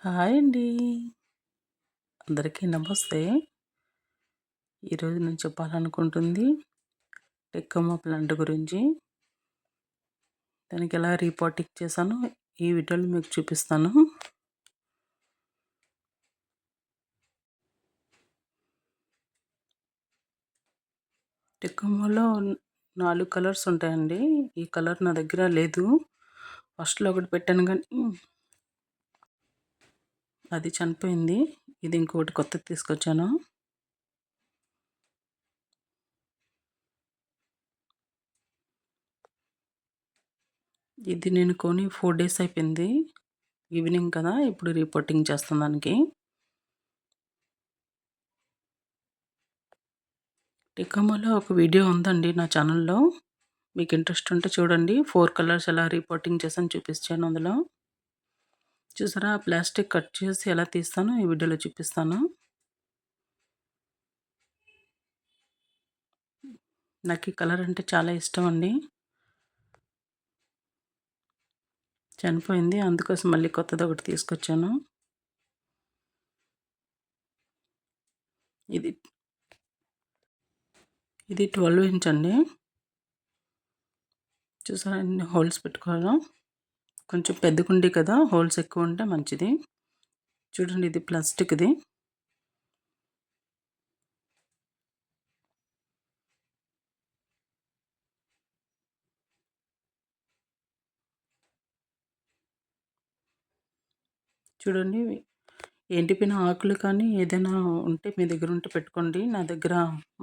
Hi అండి. అందరికీ నమస్తే. ఈరోజు నేను చెప్పాలనుకుంటుంది టెక్కమ్మ ప్లాంట్ గురించి. దానికి ఎలా రీపాటింగ్ చేశానో ఈ వీడియోలో మీకు చూపిస్తాను. టెక్కమ్మలో 4 కలర్స్ ఉంటాయండి. ఈ కలర్ నా దగ్గర లేదు. ఫస్ట్‌లో ఒకటి పెట్టాను కానీ అది చనిపోయింది. ఇది ఇంకొకటి కొత్తది తీసుకొచ్చాను. ఇది నేను కొని 4 డేస్ అయిపోయింది. ఈవినింగ్ కదా! ఇప్పుడు రీపాటింగ్ చేస్తాను దానికి. టెక్కమ్మలో ఒక వీడియో ఉందండి నా ఛానల్‌లో. మీకు ఇంట్రెస్ట్ ఉంటే చూడండి. 4 కలర్స్ ఎలా రీపోటింగ్ చేశానో చూపించాను అందులో. చూసారా ప్లాస్టిక్ కట్ చేసి ఎలా తీస్తానో ఈ వీడియోలో చూపిస్తాను. నాకు ఈ కలర్ అంటే చాలా ఇష్టం అండి. చనిపోయింది అందుకోసం మళ్ళీ కొత్తది ఒకటి తీసుకొచ్చాను. ఇది ఇది 12 ఇంచ్ అండి. చూసారా ఎన్ని హోల్స్ పెట్టుకోవాలో. కొంచెం పెద్ద కుండీ కదా హోల్స్ ఎక్కువ ఉంటే మంచిది. చూడండి ఇది ప్లాస్టిక్‌ది. చూడండి ఎండిపోయిన ఆకులు కానీ ఏదైనా ఉంటే మీ దగ్గర ఉంటే పెట్టుకోండి. నా దగ్గర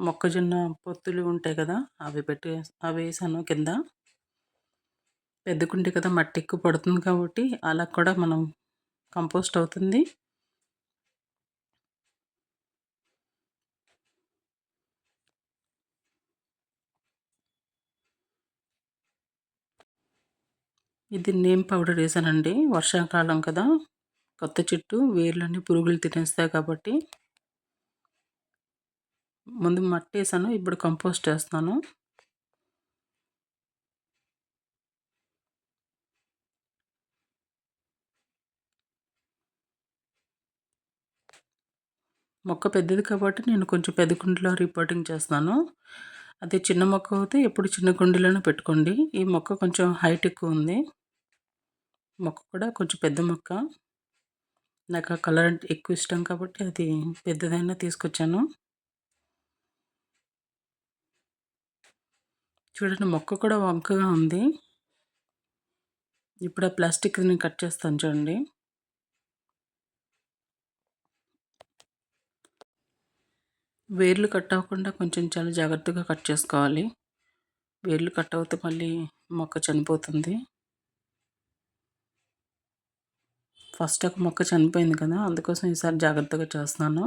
మొక్కజొన్న పొత్తులు ఉంటాయి కదా! అవి వేసాను కింద. పెద్ద కుండీ కదా మట్టి ఎక్కువ పడుతుంది కాబట్టి అలా కూడా మనం కంపోస్ట్ అవుతుంది. ఇది నీమ్ పౌడర్ వేసానండి. వర్షాకాలం కదా! కొత్త చెట్టు వేర్లన్నీ పురుగులు తినేస్తాయి కాబట్టి ముందు మట్టేసాను. ఇప్పుడు కంపోస్ట్ ఏస్తున్నాను. మొక్క పెద్దది కాబట్టి నేను కొంచెం పెద్ద కుండీలో రీపోటింగ్ చేస్తున్నాను. అదే చిన్న మొక్క అయితే ఎప్పుడు చిన్న కుండీలోనే పెట్టుకోండి. ఈ మొక్క కొంచెం హైట్ ఎక్కువ ఉంది. మొక్క కూడా కొంచెం పెద్ద మొక్క. నాకు ఆ కలర్ అంటే ఎక్కువ ఇష్టం కాబట్టి అది పెద్దదైనా తీసుకొచ్చాను. చూడండి మొక్క కూడా వంకగా ఉంది. ఇప్పుడు ఆ ప్లాస్టిక్‌ని కట్ చేస్తాను చూడండి. వేర్లు కట్ అవ్వకుండా కొంచెం చాలా జాగ్రత్తగా కట్ చేసుకోవాలి. వేర్లు కట్ అవుతే మళ్ళీ మొక్క చనిపోతుంది. ఫస్ట్ ఒక మొక్క చనిపోయింది కదా! అందుకోసం ఈసారి జాగ్రత్తగా చేస్తున్నాను.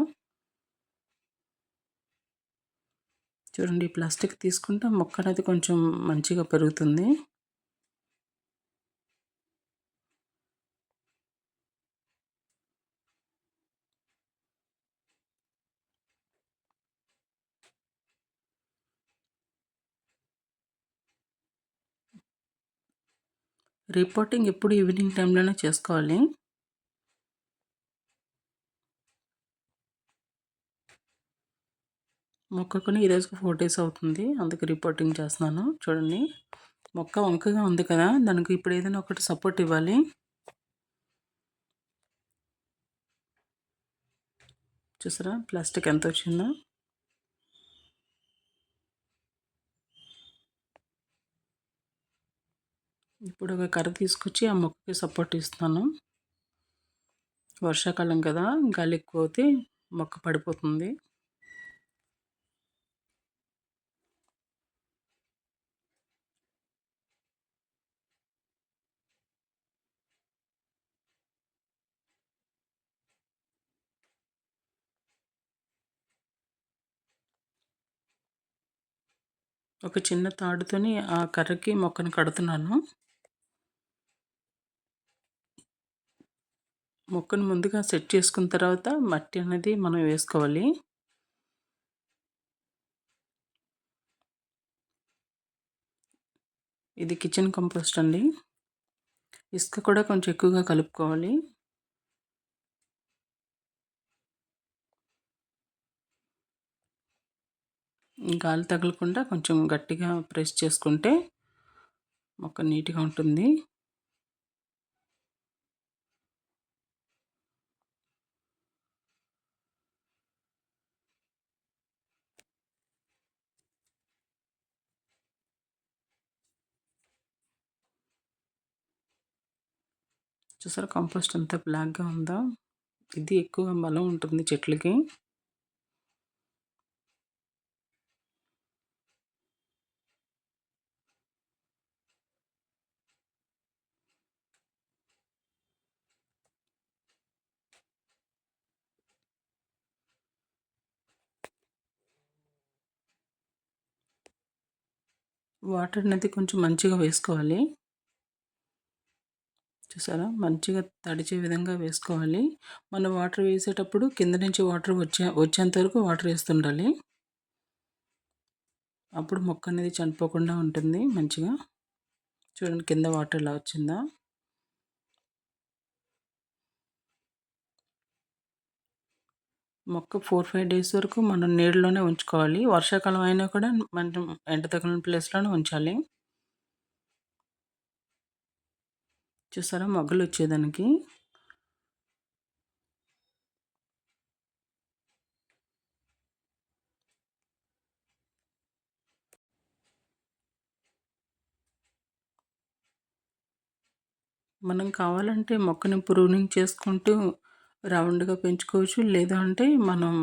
చూడండి ఈ ప్లాస్టిక్ తీసుకుంటే మొక్క అనేది కొంచెం మంచిగా పెరుగుతుంది. రిపోర్టింగ్ ఎప్పుడు ఈవినింగ్ టైంలోనే చేసుకోవాలి. మొక్క కొని ఈరోజుకి 4 డేస్ అవుతుంది. అందుకే రిపోర్టింగ్ చేస్తున్నాను. చూడండి మొక్క వంకగా ఉంది కదా! దానికి ఇప్పుడు ఏదైనా ఒకటి సపోర్ట్ ఇవ్వాలి. చూసారా ప్లాస్టిక్ ఎంత వచ్చిందో. ఇప్పుడు ఒక కర్ర తీసుకొచ్చి ఆ మొక్కకి సపోర్ట్ ఇస్తున్నాను. వర్షాకాలం కదా! గాలి ఎక్కువ అవుతే మొక్క పడిపోతుంది. ఒక చిన్న తాడుతోని ఆ కర్రకి మొక్కని కడుతున్నాను. మొక్కను ముందుగా సెట్ చేసుకున్న తర్వాత మట్టి అనేది మనం వేసుకోవాలి. ఇది కిచెన్ కంపోస్ట్ అండి. ఇసుక కూడా కొంచెం ఎక్కువగా కలుపుకోవాలి. గాలి తగలకుండా కొంచెం గట్టిగా ప్రెస్ చేసుకుంటే మొక్క నీట్‌గా ఉంటుంది. చూసారా కంపోస్ట్ ఎంత బ్లాక్‌గా ఉందో. ఇది ఎక్కువ బలం ఉంటుంది చెట్లకి. వాటర్ అనేది కొంచెం మంచిగా వేసుకోవాలి. చూసారా? మంచిగా తడిచే విధంగా వేసుకోవాలి. మనం వాటర్ వేసేటప్పుడు కింద నుంచి వాటర్ వచ్చేంత వరకు వాటర్ ఏస్తుండాలి. అప్పుడు మొక్క అనేది చనిపోకుండా ఉంటుంది మంచిగా. చూడండి కింద వాటర్ ఎలా వచ్చిందో. మొక్క 4, 5 డేస్ వరకు మనం నీడలోనే ఉంచుకోవాలి. వర్షాకాలం అయినా కూడా మనం ఎండ తగలని ప్లేస్‌లోనే ఉంచాలి. చూసారా మొగ్గలొచ్చేదానికి. మనం కావాలంటే మొక్కని ప్రూనింగ్ చేసుకుంటూ రౌండ్‌గా పెంచుకోవచ్చు. లేదా అంటే మనం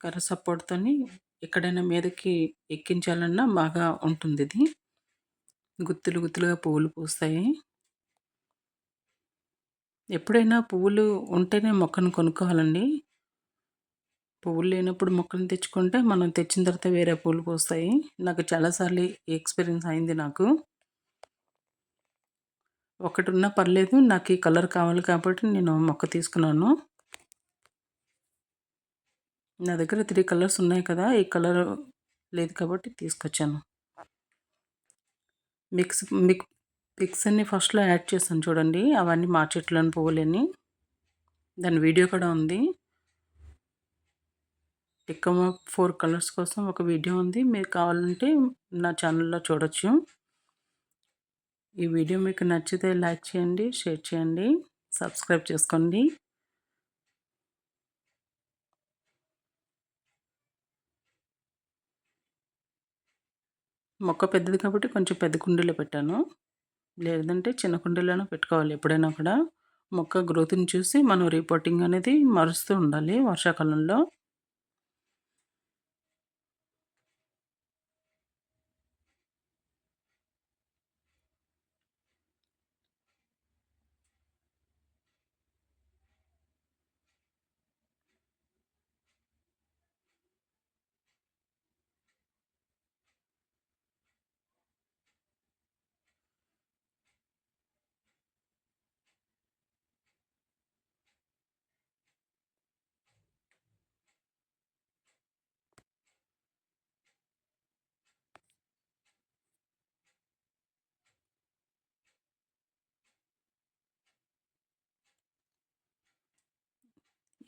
కర్ర సపోర్ట్‌తోని ఎక్కడైనా మీదకి ఎక్కించాలన్నా బాగా ఉంటుందిది. గుత్తులు గుత్తులుగా పువ్వులు పూస్తాయి. ఎప్పుడైనా పువ్వులు ఉంటేనే మొక్కను కొనుక్కోవాలండి. పువ్వులు లేనప్పుడు మొక్కను తెచ్చుకుంటే మనం తెచ్చిన తర్వాత వేరే పూలు పూస్తాయి. నాకు చాలా సార్లు ఈ ఎక్స్‌పీరియన్స్ అయింది నాకు. ఒకటున్నా పర్లేదు. నాకు ఈ కలర్ కావాలి కాబట్టి నేను మొక్క తీసుకున్నాను. నా దగ్గర 3 కలర్స్ ఉన్నాయి కదా! ఈ కలర్ లేదు కాబట్టి తీసుకొచ్చాను. మిక్స్ మిక్ పిక్స్ అన్నీ ఫస్ట్‌లో యాడ్ చేశాను చూడండి. అవన్నీ మా చెట్లోని పువ్వులన్నీ. దాని వీడియో కూడా ఉంది. టిక్కమో 4 కలర్స్ కోసం ఒక వీడియో ఉంది. మీరు కావాలంటే నా ఛానల్‌లో చూడొచ్చు. ఈ వీడియో మీకు నచ్చితే లైక్ చేయండి, షేర్ చేయండి, సబ్స్క్రైబ్ చేసుకోండి. మొక్క పెద్దది కాబట్టి కొంచెం పెద్ద కుండీలో పెట్టాను. లేదంటే చిన్న కుండీలోనే పెట్టుకోవాలి ఎప్పుడైనా కూడా. మొక్క గ్రోత్‌ని చూసి మనం రిపోర్టింగ్ అనేది మారుస్తూ ఉండాలి వర్షాకాలంలో.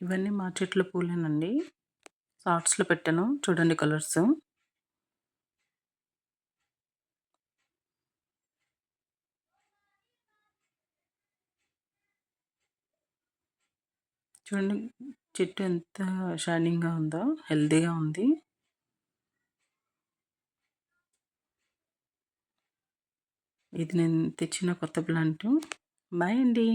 ఇవన్నీ మా చెట్ల పూలేనండి. షార్ట్స్‌లో పెట్టాను చూడండి కలర్స్. చూడండి చెట్టు ఎంత షైనింగ్‌గా ఉందో, హెల్తీగా ఉంది. ఇది నేను తెచ్చిన కొత్త ప్లాంటు. బాయ్ అండి.